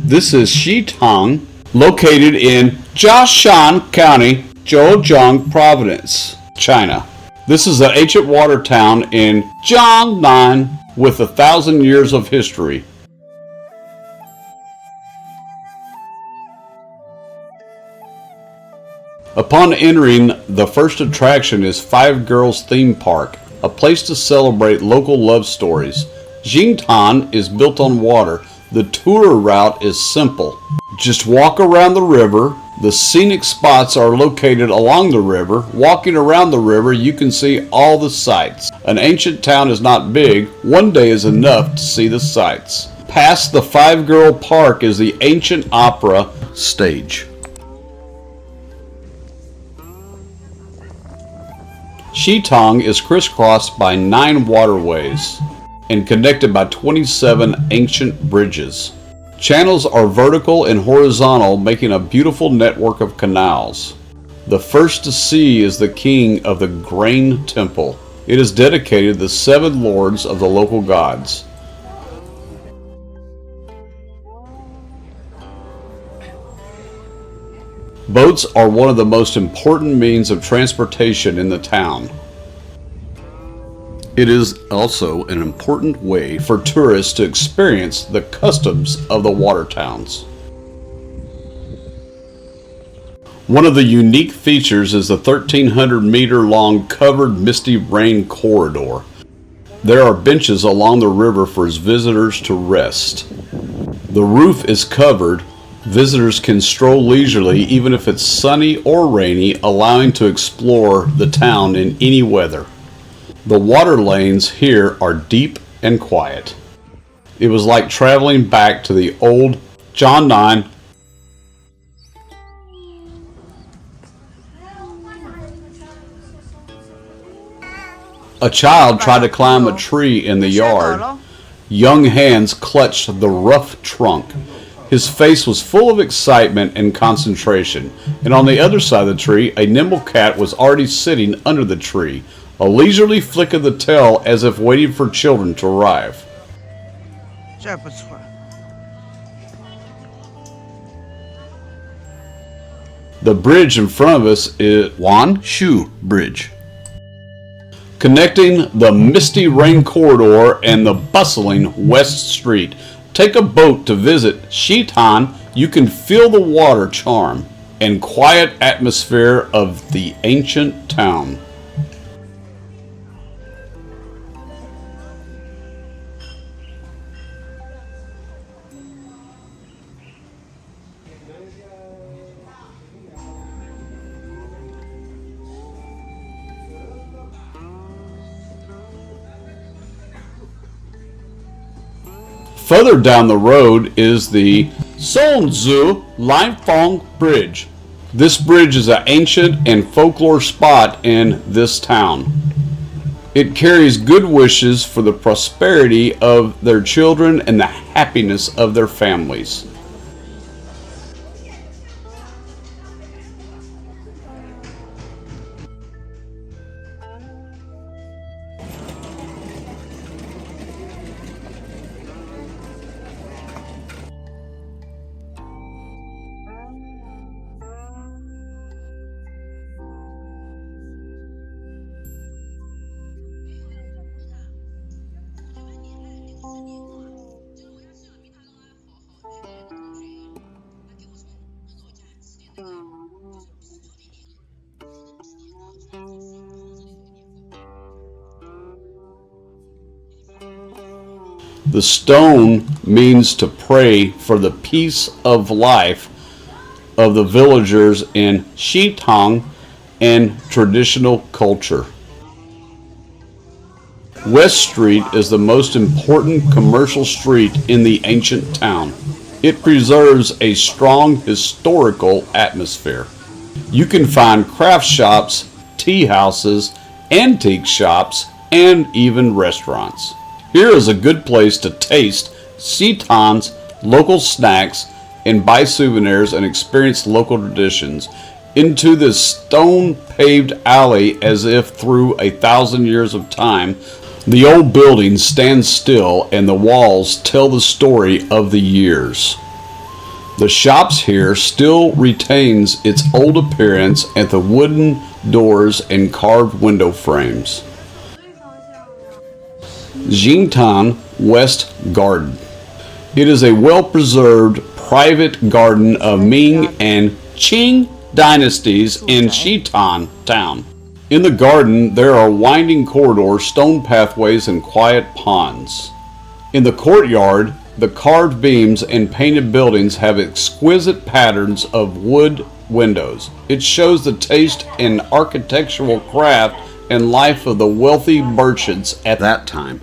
This is Xitang, located in Jiashan County, Zhejiang Province, China. This is an ancient water town in Jiangnan with 1,000 years of history. Upon entering, the first attraction is Five Girls Theme Park, a place to celebrate local love stories. Xitang is built on water. The tour route is simple. Just walk around the river. The scenic spots are located along the river. Walking around the river, you can see all the sights. An ancient town is not big. One day is enough to see the sights. Past the Five Girl Park is the ancient opera stage. Xitang is crisscrossed by 9 waterways and connected by 27 ancient bridges. Channels are vertical and horizontal, making a beautiful network of canals. The first to see is the king of the Grain Temple. It is dedicated to the 7 lords of the local gods. Boats are one of the most important means of transportation in the town. It is also an important way for tourists to experience the customs of the water towns. One of the unique features is the 1,300-meter-long covered misty rain corridor. There are benches along the river for visitors to rest. The roof is covered. Visitors can stroll leisurely even if it's sunny or rainy, allowing to explore the town in any weather. The water lanes here are deep and quiet. It was like traveling back to the old Jiangnan. A child tried to climb a tree in the yard. Young hands clutched the rough trunk. His face was full of excitement and concentration, and on the other side of the tree, a nimble cat was already sitting under the tree, a leisurely flick of the tail as if waiting for children to arrive. The bridge in front of us is Wanshu Bridge, connecting the misty rain corridor and the bustling West Street. Take a boat to visit Xitang. You can feel the water charm and quiet atmosphere of the ancient town. Further down the road is the Songzu Linfeng Bridge. This bridge is an ancient and folklore spot in this town. It carries good wishes for the prosperity of their children and the happiness of their families. The stone means to pray for the peace of life of the villagers in Xitang and traditional culture. West Street is the most important commercial street in the ancient town. It preserves a strong historical atmosphere. You can find craft shops, tea houses, antique shops, and even restaurants. Here is a good place to taste Xitang's local snacks and buy souvenirs and experience local traditions. Into this stone-paved alley, as if through 1,000 years of time, The old building stands still and the walls tell the story of the years. The shops here still retains its old appearance and the wooden doors and carved window frames. Xitang West Garden. It is a well-preserved private garden of Ming and Qing dynasties in Xitang town. In the garden, there are winding corridors, stone pathways, and quiet ponds. In the courtyard, the carved beams and painted buildings have exquisite patterns of wood windows. It shows the taste in architectural craft and life of the wealthy merchants at that time.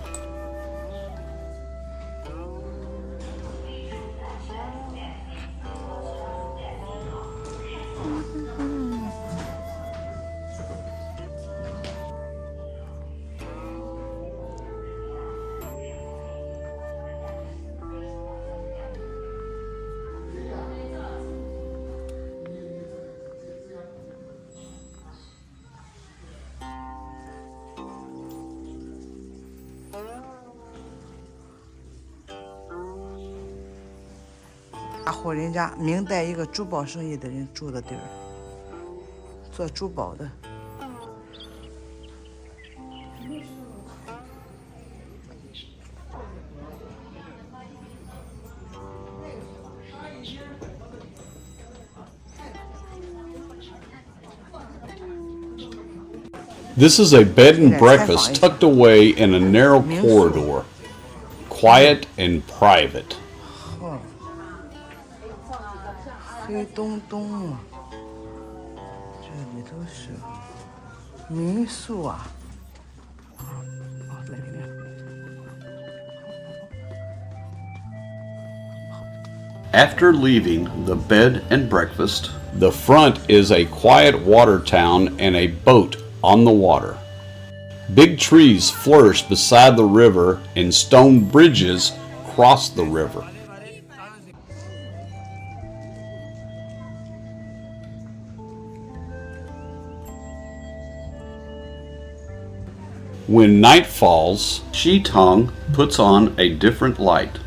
大户人家，明代一个珠宝生意的人住的地儿，做珠宝的。This is a bed and breakfast tucked away in a narrow corridor, quiet and private. 黑洞洞啊，这里头是民宿啊。来这边。After leaving the bed and breakfast, the front is a quiet water town and a boat on the water. Big trees flourish beside the river and stone bridges cross the river. When night falls, Xitang puts on a different light.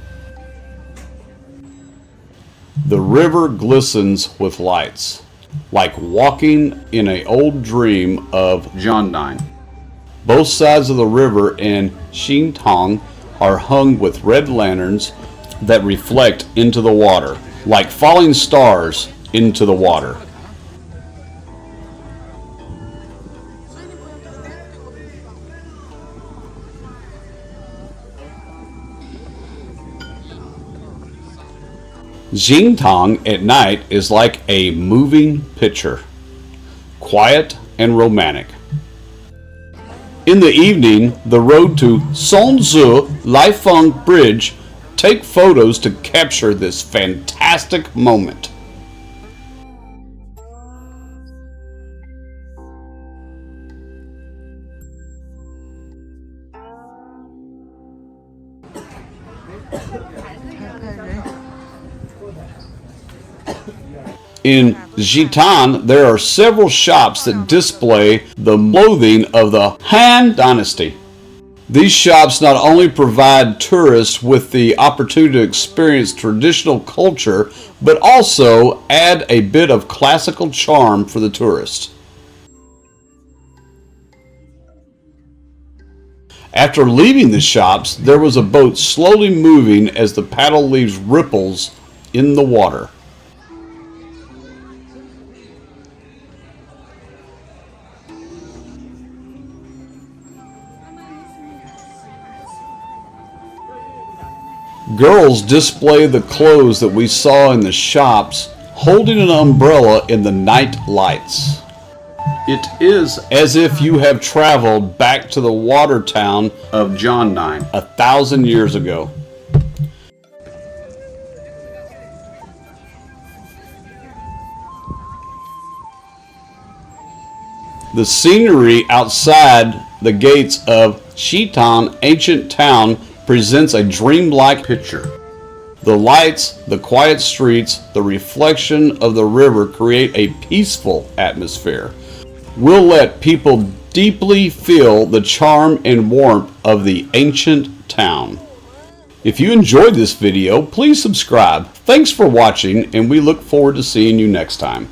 The river glistens with lights, like walking in an old dream of Jiangnan. Both sides of the river in Xitang are hung with red lanterns that reflect into the water, like falling stars into the water. Xitang at night is like a moving picture, quiet and romantic. In the evening, the road to Songzhi Lifelong Bridge take photos to capture this fantastic moment. In Xitang, there are several shops that display the clothing of the Han Dynasty. These shops not only provide tourists with the opportunity to experience traditional culture, but also add a bit of classical charm for the tourist. After leaving the shops, there was a boat slowly moving as the paddle leaves ripples in the water. Girls display the clothes that we saw in the shops, holding an umbrella in the night lights. It is as if you have traveled back to the water town of Jiangnan 1,000 years ago. The scenery outside the gates of Xitang ancient town presents a dreamlike picture. The lights, the quiet streets, the reflection of the river create a peaceful atmosphere. We'll let people deeply feel the charm and warmth of the ancient town. If you enjoyed this video, please subscribe. Thanks for watching, and we look forward to seeing you next time.